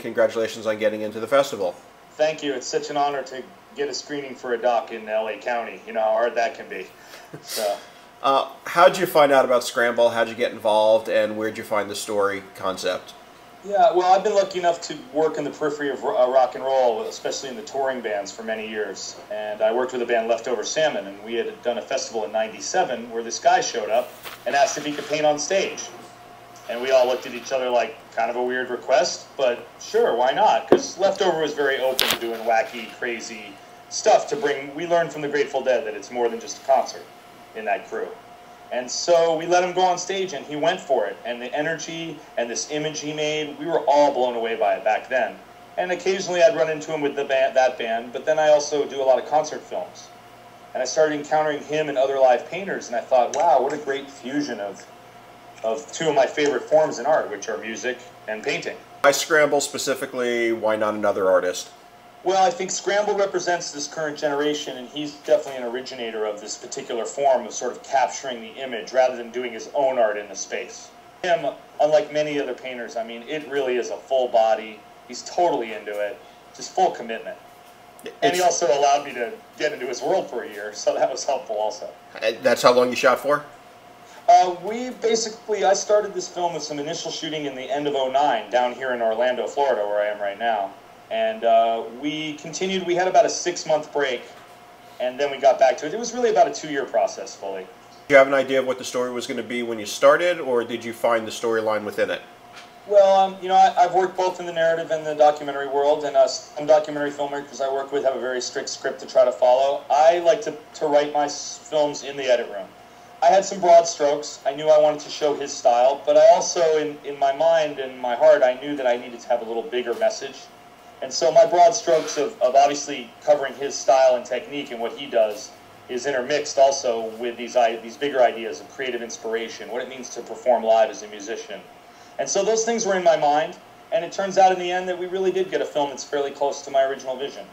congratulations on getting into the festival. Thank you. It's such an honor to get a screening for a doc in LA County. You know how hard that can be. So. How'd you find out about Scramble? How'd you get involved, and where'd you find the story concept? Yeah, well, I've been lucky enough to work in the periphery of rock and roll, especially in the touring bands, for many years. And I worked with a band, Leftover Salmon, and we had done a festival in '97 where this guy showed up and asked if he could paint on stage. And we all looked at each other like kind of a weird request, but sure, why not? Because Leftover was very open to doing wacky, crazy stuff to bring. We learned from the Grateful Dead that it's more than just a concert in that crew. And so we let him go on stage, and he went for it. And the energy and this image he made, we were all blown away by it back then. And occasionally I'd run into him with that band, but then I also do a lot of concert films. And I started encountering him and other live painters, and I thought, wow, what a great fusion of two of my favorite forms in art, which are music and painting. Why Scramble specifically? Why not another artist? Well, I think Scramble represents this current generation, and he's definitely an originator of this particular form of sort of capturing the image rather than doing his own art in the space. Him, unlike many other painters, I mean, it really is a full body. He's totally into it, just full commitment. And he also allowed me to get into his world for a year, so that was helpful also. That's how long you shot for? I started this film with some initial shooting in the end of '09 down here in Orlando, Florida, where I am right now. And we continued. We had about a 6-month break, and then we got back to it. It was really about a 2-year process fully. Did you have an idea of what the story was going to be when you started, or did you find the storyline within it? Well, you know, I've worked both in the narrative and the documentary world, and some documentary filmmakers I work with have a very strict script to try to follow. I like to write my films in the edit room. I had some broad strokes. I knew I wanted to show his style, but I also, in my mind and my heart, I knew that I needed to have a little bigger message. And so my broad strokes of obviously covering his style and technique and what he does is intermixed also with these bigger ideas of creative inspiration, what it means to perform live as a musician. And so those things were in my mind, and it turns out in the end that we really did get a film that's fairly close to my original vision.